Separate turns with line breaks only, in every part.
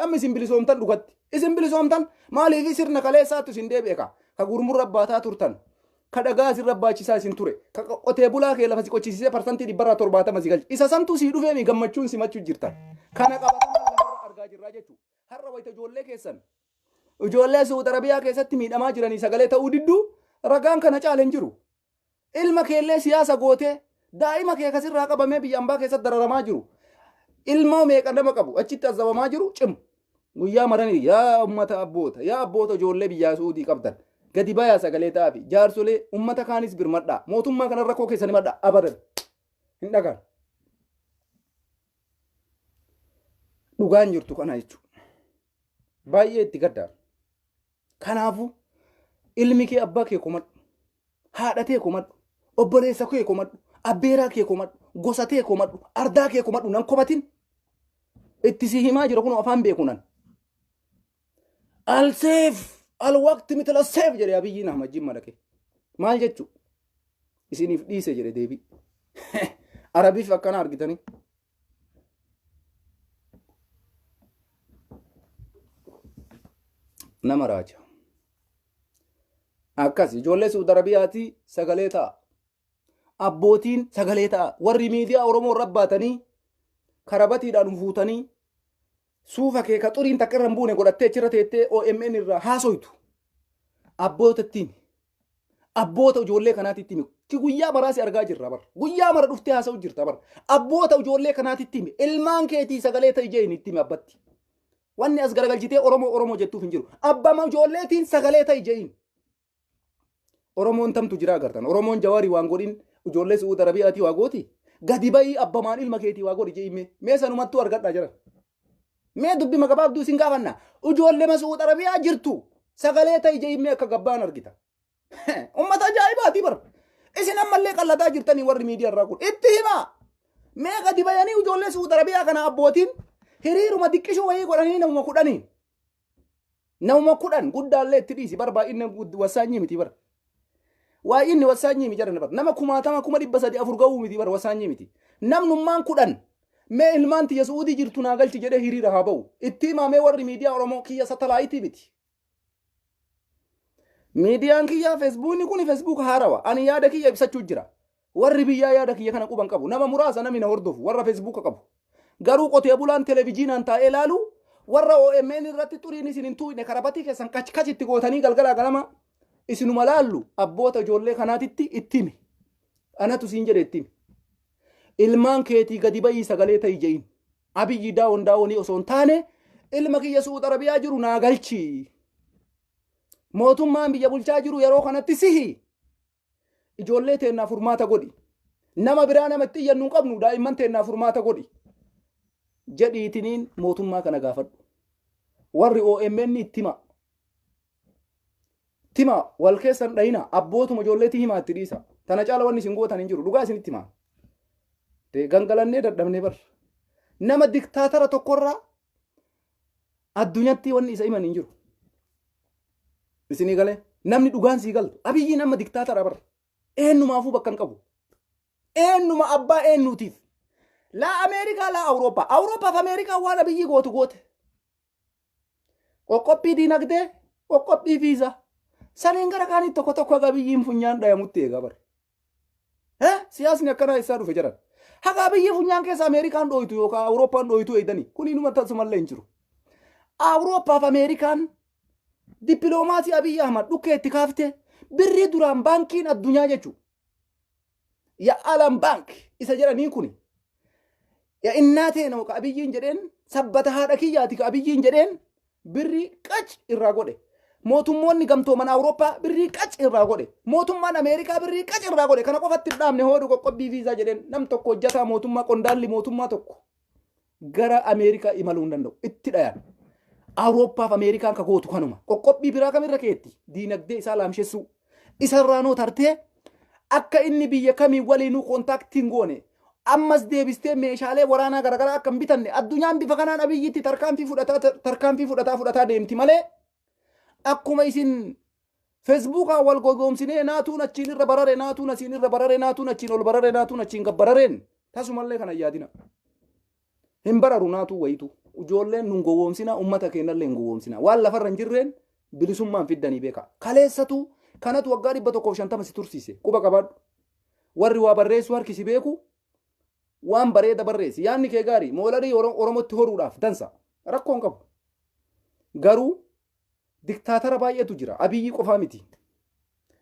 amma isin bilisoomtan dhugatti isin bilisoomtan maaliif sirna kaleessaatti isin deebi'eka ka gurmurra abbaataa turtan ka dhagaa isin rabbaachisaa isin ture ka qotee bulaa kee lafa si qochisiisee parsantii 170 si galchi isa santu si dhufee mi gammachuun simachuu jirtan kana qabatan lafarra argaa jirraa jechuudha har'a wayita ijoollee keessan ijoollee Saudi Arabiyaa keessatti miidhamaa jiranii sagalee ta'uu didduu ragaan kana caaleen jiru ilma keellee siyaasa gootee daa'ima kee kasirraa qabamee biyya ambaa keessatti dararamaa jiru ilma meeqa nama qabu achitti azabamaa jiru cim guyyaa maranii yaa ummata abboota ijoollee biyyaa Saudii qabdan gadi bayaa sagalee ta'afi jaarsolee ummata kaanis birmadhaa mootummaa kanarra koo keessanii madhaa abadan hin dhagaan dhugaan jirtu kana jechuudha baay'ee itti gaddaa kanaafu ilmi kee abbaa kee komadhu haadha kee komadhu obboleessa kee komadhu abbeeraa kee komadhu gosa kee komadhu ardaa kee komadhu nan komatin itti si himaa jira kun afaan beekunan alseef alwaqti mitala seef jedhe Abiyyiin Ahmad Jimma dhaqe maal jechu isiniif dhiise jedhe deebii arabiif akkana argitanii nama raaja akkas ijoollee Saudi Arabiyaati sagalee ta'a abbootiin sagalee ta'a warri miidiyaa Oromoo rabbaatanii karabatiidhaan fuutanii suufa kee ka xuriin takka irra buune godhattee achirra teettee OMN irraa haasoytu abbootattiin abboota ijoollee kanaatitti ki guyyaa maraasi argaa jirra bar guyyaa mara dhuftee haasa'u jirta bar abboota ijoollee kanaatitti ilmaan keetii sagalee ta'i jeen itti abbatti wanni as garagalchitee Oromoo jettuuf hin jiru abbama ijoolleetiin sagalee ta'i jeen Oromoon tamtu jira agartan Oromoon Jawaarii waan godhin ijoollee Saudi Arabiyaati waa gooti gadi bayii abbamaan ilma keetii waa godhi jeime mee sanumattuu argadhaa jira mee dubbi magabaabduu isin gaafanna ijoollee Saudi Arabiyaa jirtu sagalee ta'i jeime akka gabbaan argita ummata ajaa'ibaati bar isin ammallee qallataa jirtanii warri miidiyaa irraa kun itti himaa mee gadi bayanii ijoollee Saudi Arabiyaa kana abbootiin hiriiruma diqqishuu wayii godhanii namuma kudhan guddaallee itti dhiisi bar baay'inni wasaanyii miti bar waa inni wasaanyii mi jedhan bar nama kumaatama 300 ga'uu miti bar wasaanyii miti namnummaan kudhan mee ilmaan tiyya Saudii jirtu naa galchi jedhee hiriira haa ba'u itti himaamee warri miidiyaa Oromoo kiyya satalaayitii miti miidiyaan kiyya feesbuukni kun feesbuuk haarawa ani yaada kiyya ibsachuu jira warri biyyaa yaada kiyya kana quban qabu nama muraasa namni na hordofu warra feesbuuka qabu garuu qotee bulaan televijiinaan taa'ee ilaalu warra OMN irratti xuriin isin hin tuune karabatii keessan kachitti gootanii galgalaa galama isinuma laallu abboota ijoollee kanaatitti ittimi anatu siin jedhe ittimi ilmaan keetii gadi bayii sagalee ta'i je'in Abiyyi daawonii osoo hin taane ilma kiyya Saudi Arabiyaa jiru naa galchi mootummaan biyya bulchaa jiru yeroo kanatti sihi ijoollee teennaaf furmaata godhi nama biraa namatti iyyannuu qabnu daa'imman teennaaf furmaata godhi jedhiitiniin mootummaa kana gaafadhu warri OMN ittima wal keessan dhayina abbootuma ijoolleetii himaa itti dhiisa tana caala wanni isin gootan hin jiru dhugaa isin itti himaa gangalannee dadhabnee bar nama diktaatara tokkorraa addunyatti wanni isa himan hin jiru isinii galee namni dhugaan sii galtu Abiyyi nama diktaatara bar eennumaafuu bakka hin qabu eenuma abbaa eennuutiif laa Ameerikaa laa Awuroopaaf Ameerikaa waan Abiyyi goote qoqqophii diinagdee qoqqophii viizaa saniin gara kaanii tokko Abiyyiin funyaan dhayamutti eegaa bar siyaasni akkanaa isaa dhufe jedhan haga Abiyyi funyaan keessa Ameerikaan dhooytu yookaan Awurooppaan dhooytu eegdanii kun inuma tasumallee hin jiru Awurooppaaf Ameerikaan dippiloomaasii Abiy Ahmad dhukkee itti kaaftee birrii duraan baankiin addunyaa jechuudha ya alam bank isa jedhanii kun ya innaateen ka Abiyyiin jedheen sabbata haadha kiyyaati ka Abiyyiin jedheen birrii qac irraa godhe mootummoonni gamtooman Awurooppaa birrii qac irraa godhe mootummaan Ameerikaa birrii qac irraa godhe kana qofatti dhaabne hoodu qoqqobbii viizaa jedheen nam tokko hojjataa mootummaa qondaalli mootummaa tokko gara Ameerikaa imaluu hin danda'u itti dhayaan Awurooppaaf Ameerikaan ka gootu kanuma qoqqobbii biraa kamirra keetti diinagdee isaa laamshessuu isarraa noo tartee akka inni biyya kamii waliinuu kontaaktiin goone ammas deebistee meeshaalee waraanaa garagaraa akka hin bitanne addunyaan bifa kanaan Abiyyitti tarkaanfii fudhataa deemti malee akkuma isin feesbuukaa wal gogoomsinee naatuun achiin irra barare naatuun asiin irra barare naatuun achiin ol barare naatuun achiin gabbarareen tasumallee kana yaadina hin bararu naatuu wayitu ijoolleen nun gowwoomsina ummata keenyallee hin gowwoomsina waan lafarra hin jirreen bilisummaan fiddanii beeka kaleessatu kanatu waggaa 150 si tursiise quba qabaadhu warri waa barreessu harkisi beeku waan bareeda barreessi yaanni kee gaarii moolarii oromotti horuudhaaf dansa rakkoon qabu garuu diktaatara baay'eetu jira abiyyi qofaa miti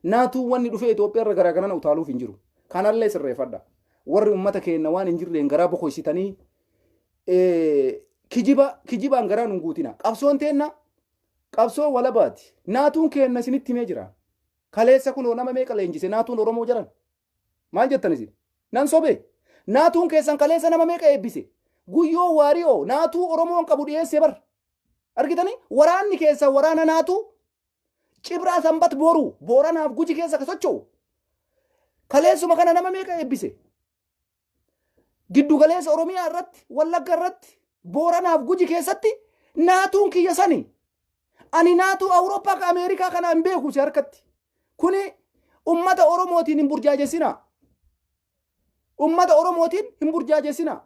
naatuu wanni dhufee Itoophiyaa irra garaagarana utaaluuf hin jiru kanallee sirreeffadha warri ummata keenya waan hin jirreen garaa bokoysitanii kijibaan garaa nun guutina qabsoon teenna qabsoo walabaati naatuun keenya isinitti himee jira kaleessa kunoo nama meeqa leenjise naatuun oromoo jiran maal jettan isin nan sobee naatuun keessan kaleessa nama meeqa eebbise guyyoo waariyoo naatuu oromoon qabu dhiyeessee bar argitanii waraanni keessa waraana naatuu cibraa sanbat booruu booranaaf guji keessa ka socho'u kaleessuma kana nama meeqa eebbise giddu galeessa oromiyaa irratti wallagga irratti booranaaf guji keessatti naatuun kiyya sani ani naatuu awurooppaa ka ameerikaa kana hin beeku si harkatti kuni ummata oromootiin hin burjaajessina ummata oromootiin hin burjaajessina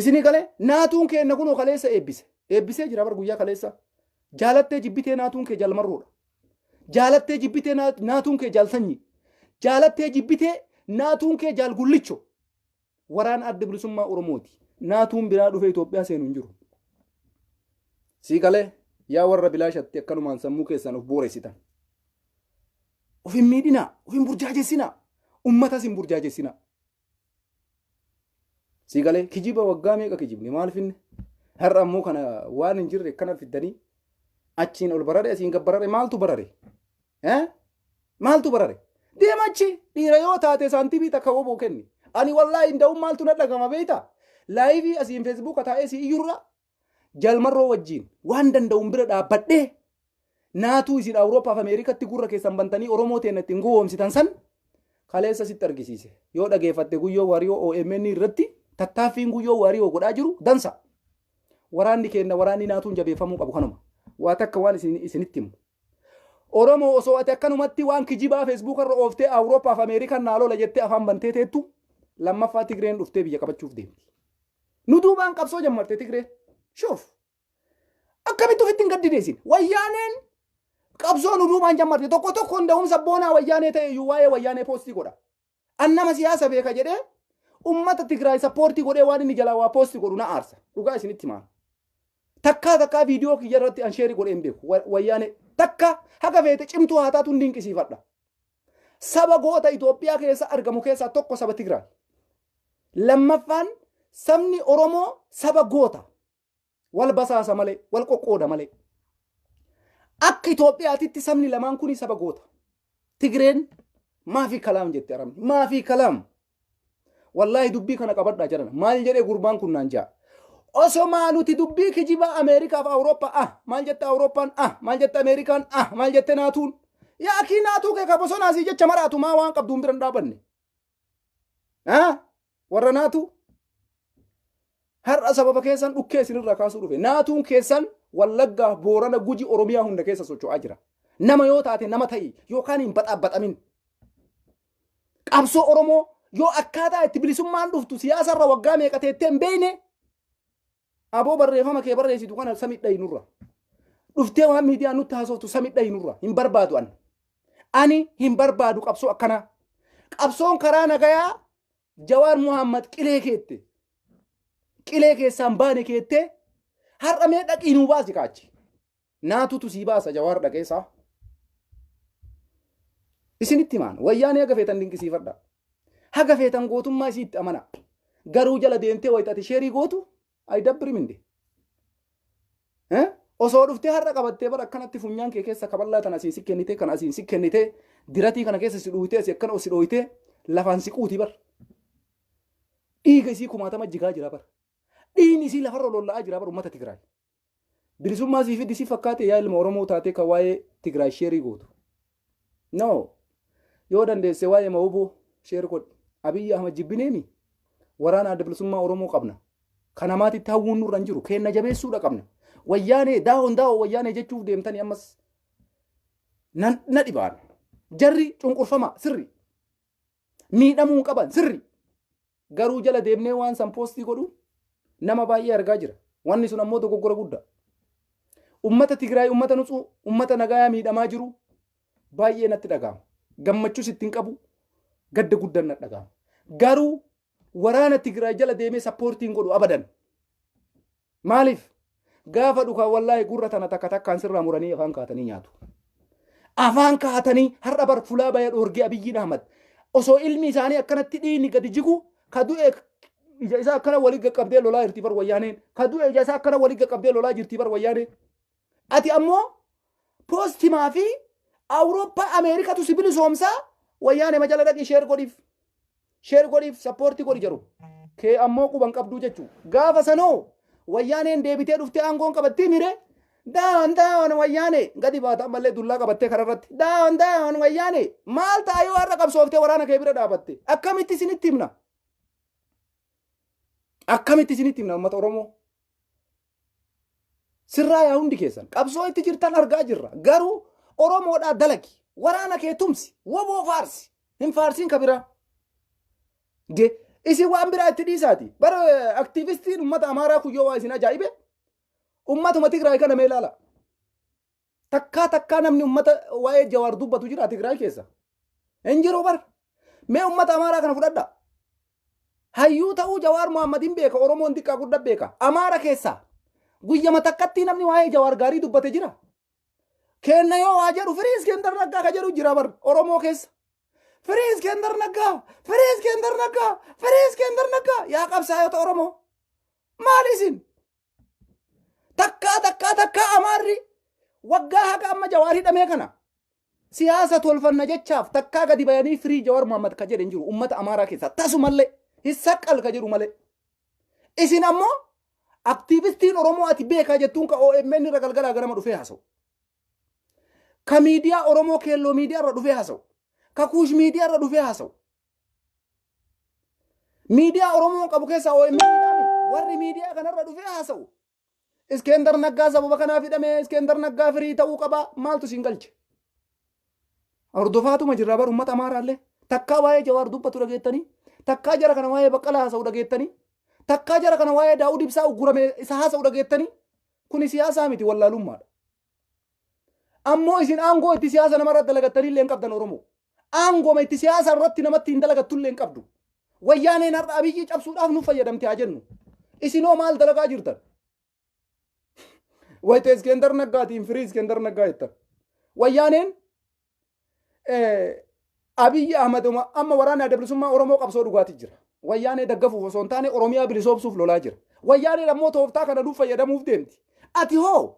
isini galee naatuun keenya kunoo kaleessa eebbisee jira bar guyyaa kaleessa jaalattee jibbitee naatuun kee jalmarroodha jaalattee jibbitee naatuun kee jaalsanyi jaalattee jibbitee naatuun kee jaalgullicho waraan adda bilisummaa oromooti naatuun biraa dhufee Itoophiyaa seenu hin jiru sii galee yaa warra bilaashatti akkanumaan sammuu keessan of booressitan of hin miidhina of hin burjaajessina ummatas hin burjaajessina sii galee kijiba waggaa meeqa kijibni maal finne har'a ammoo kana waan hin jirre kana fiddanii achiin ol barare asiin gabbarare maaltu barare maaltu barare deemachi dhiira yoo taate saantibii takka woboo kenni ani wallaahi inda'uun maaltu na dhagama beeyta laayivii asiin feesbuuka taa'ee si iyyurra jalmarroo wajjiin waan danda'uun bira dhaabbadhee naatuu isin awuroopaaf ameerikatti gurra keessan bantanii oromoo ta'een ittiin gowwoomsitan san kaleessa sitti argisiise yoo dhageeffatte guyyoo waariyoo OMN irratti tattaaffiin guyyoo waariyoo godhaa jiru dansa waraanni keenya waraanni naatuun jabeeffamuu qabu kanuma waa takka waan isinitti himu oromoo osoo ati akkanumatti waan kijibaa feesbuuka irra ooftee awuroopaaf ameerikaan naalola jettee afaan bantee teettu lammaffaa Tigreen dhuftee biyya qabachuuf deemti nu duubaan qabsoo jammarte Tigreen shoof akkamitti ofitti hin gaddideessin wayyaaneen qabsoo nu duubaan jammarte tokko tokko hunda'umsa boonaa wayyaanee ta'e iyyuu waa'ee wayyaanee poostii godha annama siyaasa beeka jedhee ummata Tigraay sappoortii godhee waan inni jalaa waa poostii godhu na aarsa dhugaa isinitti himaa takkaa viidiyoo kiyya irratti ansheerii godhee hin beeku wayyaanee takka haga feete cimtuu haa taatu dinqisiifadha saba goota Itoophiyaa keessa argamu keessaa tokko saba Tigraay lammaffaan sabni oromoo saba goota wal basaasa malee wal qoqqooda malee akka Itoophiyaatitti sabni lamaan kuni saba goota Tigreen maafi kalaam jette aramni maafi kalaam wallahi dubbii kana qabadhaa jiran maal jedhee gurbaan kun naan jaa osoo nuti dubbii kijiba Ameerikaaf Awurooppaa maal jette Awurooppaan maal jette Ameerikaan maal jette naatuun yaa akii naatuu kee ka bosonaasii jecha maraatu maa waan qabduun bira hin dhaabanne warra naatu har'a sababa keessan dhukkee isinirraa kaasuu dhufe naatuun keessan wallaggaa boorana guji oromiyaa hunda keessa socho'aa jira nama yoo taate nama ta'i yookaan hin baxaabbaxamin qabsoo oromoo yoo akkaataa itti bilisummaan dhuftu siyaasarra waggaa meeqa teettee hin beeyne aboo barreeffama kee barreessitu kana samidha hinurra dhuftee waan miidiyaan nutti haasoftu samidha hinurra hin barbaadu ani hin barbaadu qabsoo akkana qabsoon karaa nagayaa Jawaar Muhammad qilee keette qilee keessaan baane keette har'a mee dhaqii nuu baasi kaachi naatutu sii baasa Jawaar dhaqeessaa isinitti himaan wayyaanee haga feetan dinqisiifadha haga feetan gootummaa isiitti amana garuu jala deemtee wayitati sheerii gootu ay dabbiri minde osoo dhuftee har'a qabattee bara akkanatti funyaan kee keessa kaballaa tan asiin si kennite kan asiin si kennite diratii kana keessa si dhuuyitee asi akkana si dhooyitee lafaan si quuti bar dhiiga isii kumaatama jigaa jira bar dhiini isii lafarra lolla'aa jira bar ummata Tigraay bilisummaa sii fiddi si fakkaate yaa ilma Oromoo taatee kan waa'ee Tigraay sheerii gootu no yoo dandeesse waa'ee mawuboo sheer godhi Abiy Ahmed jibbineemi waraana adda bilisummaa Oromoo qabna kana maatitti hawwuun nurra hin jiru keenna jabeessuudha qabna wayyaanee daawon wayyaanee jechuuf deemtanii ammas na dhibaan jarri cunqurfama sirri miidhamuu qaban sirri garuu jala deemnee waan san poostii godhu nama baay'ee argaa jira wanni sun ammoo dogoggora guddaa ummata Tigraay ummata nutsu ummata nagayaa miidhamaa jiru baay'ee natti dhaga'ama gammachuus ittiin qabu gadda guddaan natti dhaga'ama garuu waraana Tigraay jala deemee sappoortiin godhu abadan maaliif gaafa dhukaa wallaahi gurra tana takka takkaan sirraa muranii afaan kaatanii nyaatu afaan kaatanii har'a bar fulaa bayee dhoorgee Abiyyiin Ahmad osoo ilmi isaanii akkanatti dhiini gadi jigu ka du'e ija isaa akkana walii qaqqabdee lolaa jirti bar wayyaaneen ka du'e ija isaa akkana walii qaqqabdee lolaa jirti bar wayyaaneen ati ammoo poostimaa fi Awurooppaa Ameerikatu si bilisoomsaa wayyaanee majala dhaqii sheer godhiif sappoortii godhi jiru kee ammoo quban qabduu jechuu gaafa sanoo wayyaaneen deebitee dhuftee aangoon qabattee mire daawwan wayyaanee gadi baata ammallee dullaa qabattee kararratti daawwan wayyaanee maal ta'a yoo har'a qabsooftee waraana kee bira dhaabatte akkamitti isinitti himna uummata Oromoo sirraa yaa hundi keessan qabsoo itti jirtan argaa jirra garuu Oromoodhaa dalagi waraana kee tumsi woboo faarsi hin faarsiin ka biraa isin waan biraa itti dhiisaati bara aktiivistiin ummata Amaaraa kuyyoo waa isin ajaa'ibe ummatuma Tigraay kana mee ilaala takkaa namni ummata waa'ee Jawaar dubbatu jira Tigraay keessa hin jiru bar mee ummata Amaaraa kana fudhadha hayyuu ta'uu Jawaar Muhammadin beeka Oromoon xiqqaa guddaa beeka Amaara keessa guyyama takkatti namni waa'ee Jawaar gaarii dubbate jira kenna yoo waa jedhu Firiis Iskandar Naggaa ka jedhu jira bar Oromoo keessa Firiis Iskandar Naggaa yaa qabsaa'ota Oromoo maal isin takkaa Amaarri waggaa haga amma Jawaar hidhamee kana siyaasa tolfanna jechaaf takkaa gadi bayanii firii Jawaar Muhammad ka jedhan jiru ummata Amaaraa keessa tasumallee hissaqqal ka jedhu malee isin ammoo aktiivistiin Oromoo ati beekaa jettuun ka OMN irra galgalaa ganama dhufee haasa'u ka miidiyaa Oromoo keelloo miidiyaa irra dhufee haasa'u ka kuush miidiyaa irra dhufee haasa'u miidiyaa Oromoo qabu keessaa OMN warri miidiyaa kanarra dhufee haasa'u Iskandar Naggaa sababa kanaaf hidhamee Iskandar Naggaa firii ta'uu qaba maaltu siin galche hordofaatuma jirra bar ummata Amaaraallee takkaa waa'ee Jawaar dubbatu dhageettanii takkaa jara kana waa'ee Baqqalaa haasa'u dhageettanii takkaa jara kana waa'ee Daawud Ibsaa uggurame isa haasa'u dhageettanii kuni siyaasaa miti wallaalummaadha ammoo isin aangoo itti siyaasa namarratti dalagattanii illee hin qabdan Oromoo aangooma itti siyaasa irratti namatti hin dalagattu illee hin qabdu wayyaaneen har'a Abiyyi cabsuudhaaf nu fayyadamte haa jennu isinoo maal dalagaa jirtan wayte Iskandar Naggaatiin firii Iskandar Naggaa jettan wayyaaneen Abiyyi Ahmed amma waraana adda bilisummaa Oromoo qabsoo dhugaati jira wayyaanee daggafuuf osoo hin taane Oromiyaa bilisoomsuuf lolaa jira wayyaaneen ammoo tooftaa kana nuuf fayyadamuuf deemti ati hoo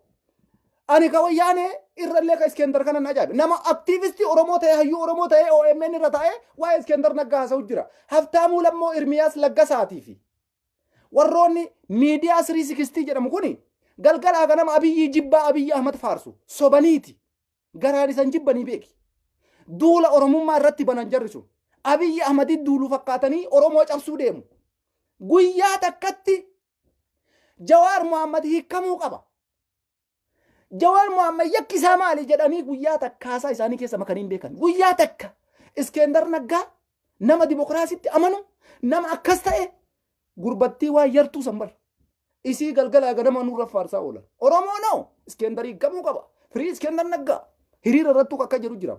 ani ka wayyaanee irrallee ka Iskandar kana na ajaa'ibe nama aktiivistii Oromoo ta'e hayyuu Oromoo ta'e OMN irra ta'e waa'ee Iskandar Naggaa haasa'u jira Haftaamuu Lammoo Irmiyaas Laggasaatii fi warroonni miidiyaa 360 jedhamu kuni galgalaa ganama Abiyyi jibbaa Abiyyi Ahmad faarsu sobaniiti garaan isan jibbanii beeki duula Oromummaa irratti banan jarri sun Abiyyi Ahmadin duuluu fakkaatanii Oromoo cabsuu deemu guyyaa takkatti Jawaar Muhammad hiikamuu qaba Jawaar Muhammad yakkisaa maali jedhanii guyyaa takkaasaa isaanii keessa makaniin beekan guyyaa takka Iskandar Naggaa nama dimokiraasiitti amanu nama akkas ta'e gurbattii waa yartuu sanbar isii galgalaa ganama nurra faarsaa oolan Oromoo noo Iskandar hiikamuu qaba firii Iskandar Naggaa hiriira irrattuu akka jiru jira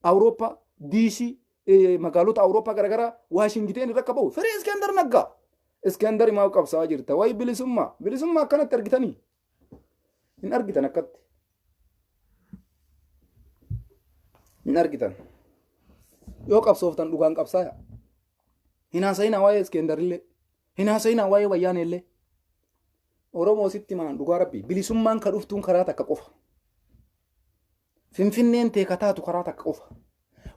Awurooppaa DC magaalota Awurooppaa garagaraa Waashingiteen irra qabu firii Iskandar Naggaa Iskandar maal qabsaa jirta wayi bilisummaa akkanatti argitanii hin argitan akkatti hin argitan yoo qabsooftan dhugaan qabsaaya hin haasa'inaa waa'ee Iskandarillee hin haasa'inaa waa'ee Wayyaaneellee Oromoo sitti maan dhugaa rabbii bilisummaan ka dhuftuun karaa takka qofa Finfinneen teekataatu karaa takka qofa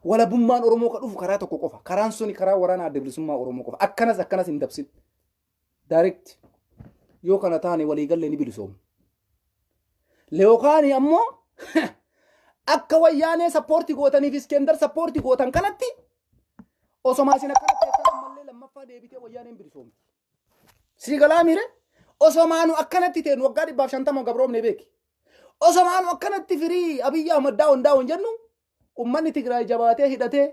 walabummaan Oromoo ka dhufu karaa tokko qofa karaan suni karaa waraana adda bilisummaa Oromoo qofa akkanas hin dabsin direct yoo kana taane waliigallee ni bilisoomna Leokaani ammoo akka Wayyaanee sappoortii gootaniif Iskandar sappoortii gootan kanatti osoma isin akkanatti akka mallee lammaffaa deebitee Wayyaaneen bilisoomti siigalaa mire osomaanu akkanatti teen waggaa 150 gabroomne beeki osomaanu akkanatti firii Abiyyi Ahmad daawon jennu ummanni Tigraay jabaatee hidhatee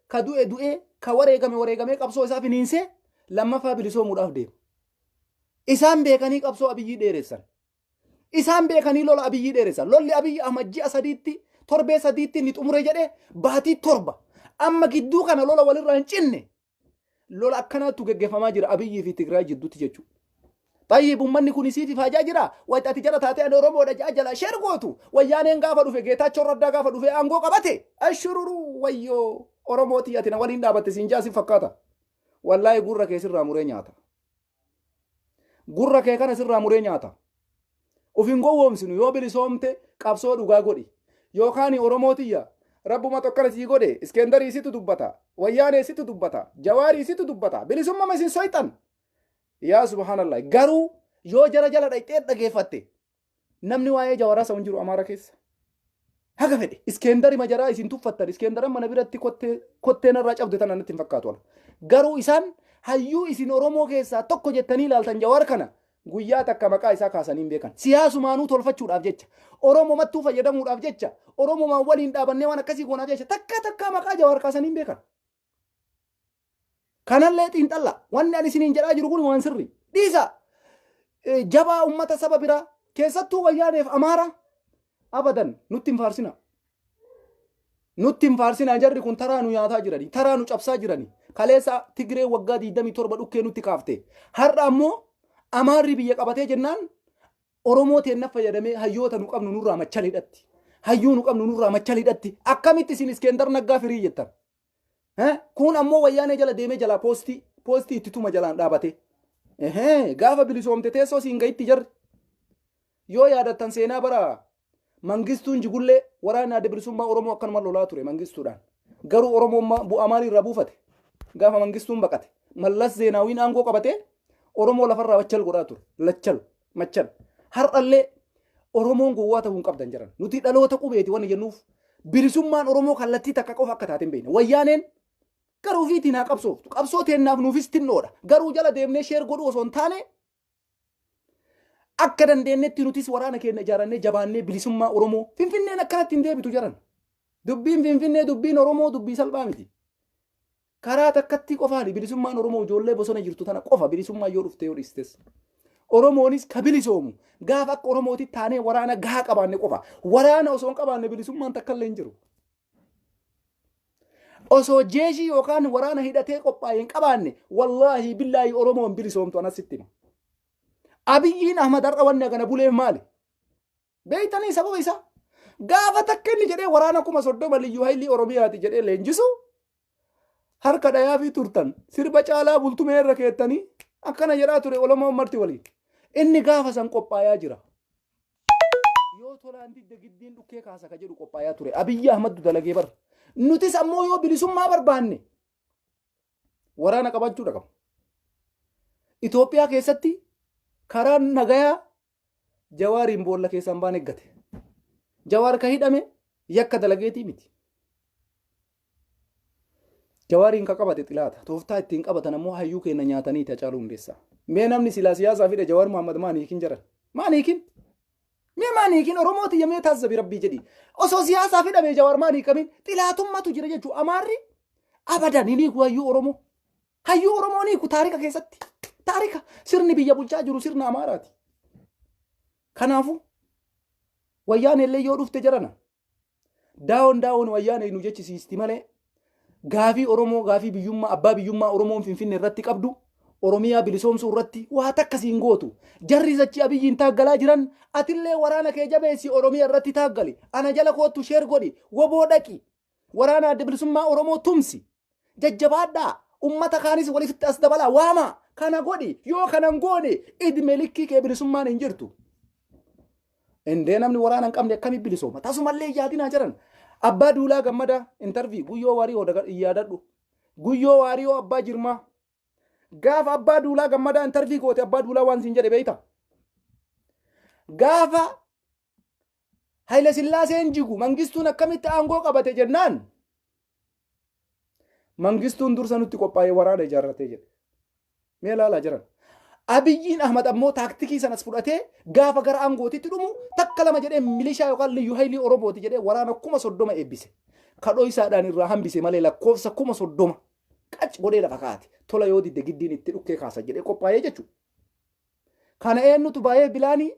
ka du'e ka wareegame qabsoo isaa finiinsee lammaffaa bilisoomuudhaaf deema Isaan beekanii qabsoo Abiyyi dheeressan. Isaan beekanii lola Abiyyi dheeressan. Lolli Abiyyi Ahmed ji'a sadiitti torbee sadiitti ni xumure jedhee baatii torba. Amma gidduu kana lola walirraa hin cinne. Lola akkanaatu geggeeffamaa jira Abiyyii fi Tigraay jidduutti jechuudha. Tayyib ummanni kun isiif faajaa jira. Wayitaati jala taatee ani Oromoodha jala shergootu. Wayyaaneen gaafa dhufe Geetaachoo Raddaa gaafa dhufe aangoo qabate. Ashururu wayyoo Oromooti atina waliin dhaabatte siin jaasi fakkaata. Wallaahi gurra kee sirraa muree nyaata. Gurra kee kana sirraa muree nyaata. Ufin gowwoomsinu yoo bilisoomte qabsoo dhugaa godhi. Yookaan Oromootiyya Rabbuma tokkana sii godhe Iskendarii isitu dubbata. Wayyaanee isitu dubbata. Jawaarii isitu dubbata. Bilisummaa isin soytan. Yaa subhanallah garuu yoo jara jala dhaqxee dhageeffatte namni waa'ee Jawaaraa sa'uun jiru Amaara keessa. Haga fedhe Iskendari majaraa isin tuffattan Iskendaran mana biratti kotteen irraa cabde tana natti hin fakkaatu. Garuu isaan hayyuu isin Oromoo keessaa tokko jettanii ilaaltan Jawaar kana guyyaa takka maqaa isaa kaasanii hin beekan. Siyaasumaanuu tolfachuudhaaf jecha Oromomattuu fayyadamuudhaaf jecha Oromomaan waliin dhaabannee waan akkasii goonaaf jecha takka maqaa Jawaar kaasanii hin beekan. Kanallee xiinxalla wanni ani isiniin jedhaa jiru kun waan sirri dhiisa jabaa ummata saba biraa keessattuu Wayyaaneef Amaara abadan nutti hin faarsina jarri kun taraa nu nyaataa jirani taraa nu cabsaa jirani kaleessa Tigree waggaa 27 dhukkee nutti kaafte har'a ammoo Amaarri biyya qabatee jennaan Oromoo teennaaf fayyadamee hayyoota nu qabnu nurraa machalidhatti hayyuu nu qabnu nurraa machalidhatti akkamitti isin Iskendar Naggaa firii jettan. Kun ammoo Wayyaanee jala deemee jala poostii itti tuma jalaan dhaabate. Gaafa bilisoomte teessoo siin ga'itti jarri. Yoo yaadattan seenaa bara Mangistuun Jigullee waraana adda bilisummaa Oromoo akkanuma lolaa ture Mangistuudhaan. Garuu Oromoon bu'aa maalii irraa buufate? Gaafa Mangistuun baqate. Mallas Zeenaawiin aangoo qabatee Oromoo lafarraa wachal godhaa ture. Machal. Har'allee Oromoon gowwaa ta'uu hin qabdan jiran. Nuti dhaloota qubeeti waan jennuuf bilisummaan Oromoo kallattii takka qofa akka taate hin beekne. Wayyaaneen garuu fiitiin haa qabsooftu. Qabsoo teennaaf nuufis xinnoodha. Garuu jala deemnee sheer godhu osoo hin taane akka dandeenyetti nutis waraana keenya ijaarannee jabaannee bilisummaa Oromoo Finfinneen akkanatti hin deebitu jiran. Dubbiin Finfinnee dubbiin Oromoo dubbii salphaa miti. Karaa takkatti qofaani bilisummaan Oromoo ijoollee bosona jirtu tana qofa bilisummaa yoo dhufte yoo dhiistes. Oromoonis ka bilisoomu gaafa akka Oromooti taanee waraana gahaa qabaanne qofa. Waraana osoo hin qabaanne bilisummaan takka illee hin jiru. Osoo jeeshii yookaan waraana hidhatee qophaa'ee hin qabaanne wallaahi billaahi Oromoon bilisoomtu anas sitti hima. Abiyyiin Ahmad har'a wanni kana buleef maali? Beeytanii sababa isaa gaafa takka inni jedhee waraana 30 liyyuu haylii Oromiyaati jedhee leenjisu harka dhayaa fi turtan sirba caalaa bultumee irra keettanii akkana jedhaa ture Oromoon marti waliin. Inni gaafa san qophaa'aa jira. Yoo tolaan didda giddiin dhukkee kaasa ka jedhu qophaa'aa ture. Abiyyi Ahmad dalagee bara. Nutis ammoo yoo bilisummaa barbaanne waraana qabachuudha qaba. Itoophiyaa keessatti karaan nagayaa Jawaariin boolla keessaan baan eeggate. Jawaar ka hidhame yakka dalageetii miti. Jawaariin ka qabate xilaata. Tooftaa ittiin qabatan ammoo hayyuu keenya nyaatanii Hacaaluu Hundeessaa. Mee namni silaa siyaasaa fide Jawaar Muhammad maan hiikin jiran? Maan hiikin? Mee maan hiikin Oromooti yemmee taasisabi rabbii jedhi. Osoo siyaasaa fidhamee Jawaar maan hiikamin xilaatummaatu jira jechuudha. Amaarri abadan hin hiiku hayyuu Oromoo. Hayyuu Oromoo ni hiiku taarika keessatti. Taarika sirni biyya bulchaa jiru sirna Amaaraati. Kanaafuu Wayyaanee illee yoo dhufte jarana. Daawon Wayyaanee nu jechisiisti malee gaafii Oromoo gaafii biyyummaa abbaa biyyummaa Oromoon Finfinnee irratti qabdu Oromiyaa bilisoomsuu irratti waa takkasiin gootu. Jarri sachi Abiyyiin taaggalaa jiran atillee waraana kee jabeessi Oromiyaa irratti taaggali. Ana jala koottu sheer godhi woboo dhaqi. Waraana adda bilisummaa Oromoo tumsi. Jajjabaadhaa ummata kaanis walitti as dabalaa waama. Kana godhi yoo kanan goone idime likkii kee bilisummaan hin jirtu. Indee namni waraana hin qabne akkami bilisooma. Tasumallee yaadinaa jiran. Abbaa Dulaa Gammadaa intervii guyyoo waarii yaadadhu. Guyyoo waarii abbaa Jirmaa. Gaafa abbaa Dulaa Gammadaa intervii goote abbaa Dulaa waan siin jedhe beeyta. Gaafa Haile Sillaaseen jigu Mangistuun akkamitti aangoo qabate jennaan. Mangistuun dursa nutti qophaa'ee waraana ijaarratee jedhe. Mee ilaalaa jiran. Abiyyiin Ahmad ammoo taaktikii sanas fudhatee gaafa gara aangootitti dhumu takka lama jedhee milishaa yookaan liyyuu haylii Oromooti jedhee waraana 30 eebbise. Kadhoo isaadhaan irraa hambise malee lakkoofsa 30 qac godhee lafa kaate. Tola yoo didde giddiin itti dhukkee kaasa jedhee qophaa'ee jechuudha. kana eenyutu baay'ee bilaanii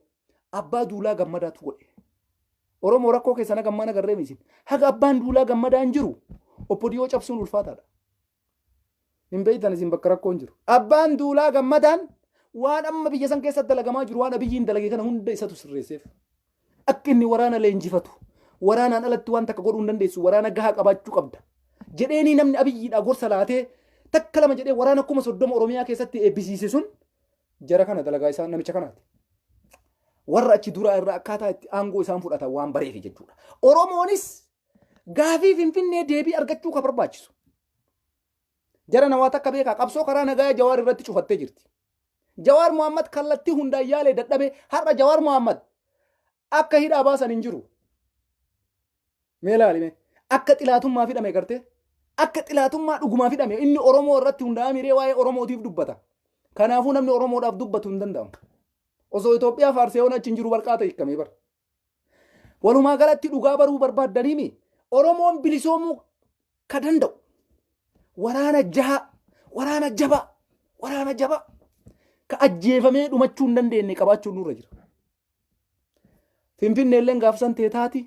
abbaa duulaa gammadaatu godhe. Oromoo rakkoo keessana gammana garree misin. Haga abbaan duulaa gammadaan jiru oppodiyoo cabsuun ulfaataadha. Hin beektan isin bakka rakkoon jiru. Abbaan duulaa gammadaan waan amma biyya san keessatti dalagamaa jiru waan abiyyiin dalagee kana hunda isatu sirreesseef. Akka inni waraana leenjifatu waraanaan alatti waan takka godhuu hin dandeessu waraana gahaa qabaachuu qabda. Jedheeni namni abiyyiidhaa gorsa laatee takka lama jedhee waraana 30 Oromiyaa keessatti eebbisiise sun jara kana dalagaa isaa namicha kanaati. Warra achi duraa irraa akkaataa itti aangoo isaan fudhatan waan bareefi jechuudha. Oromoonis gaafii Finfinnee deebii argachuu ka barbaachisu. Jara nawaa takka beekaa qabsoo karaa nagaa Jawaar irratti cufattee jirti. Jawaar Muhammad kallattii hundaan yaalee dadhabee har'a Jawaar Muhammad akka hidhaa baasan hin jiru. Mee ilaalime akka xilaatummaa fidhame gartee akka xilaatummaa dhugumaa fidhame inni Oromoo irratti hundaa'aa miree waa'ee Oromootiif dubbata. Kanaafuu namni Oromoodhaaf dubbatu hin danda'amu. Osoo Itoophiyaa faarsee waan achi hin jiru balqaata hiikamee bara. Walumaa galatti dhugaa baruu barbaaddaniimi Oromoon bilisoomuu ka danda'u. Waraana jaha, waraana jaba ka ajjeefamee dhumachuu hin dandeenye qabaachuun nurra jira. Finfinnee illee gaafsan teetaati.